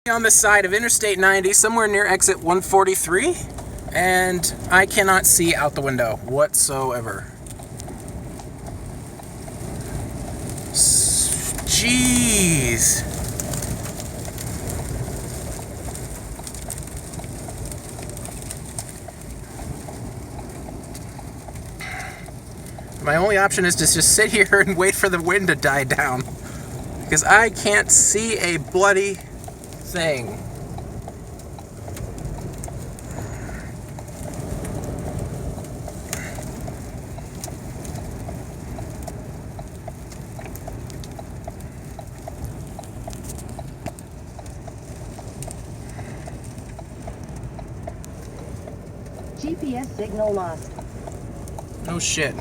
On the side of Interstate 90, somewhere near exit 143, and I cannot see out the window whatsoever. Jeez. My only option is to just sit here and wait for the wind to die down, because I can't see a bloody thing. GPS signal lost. Oh shit.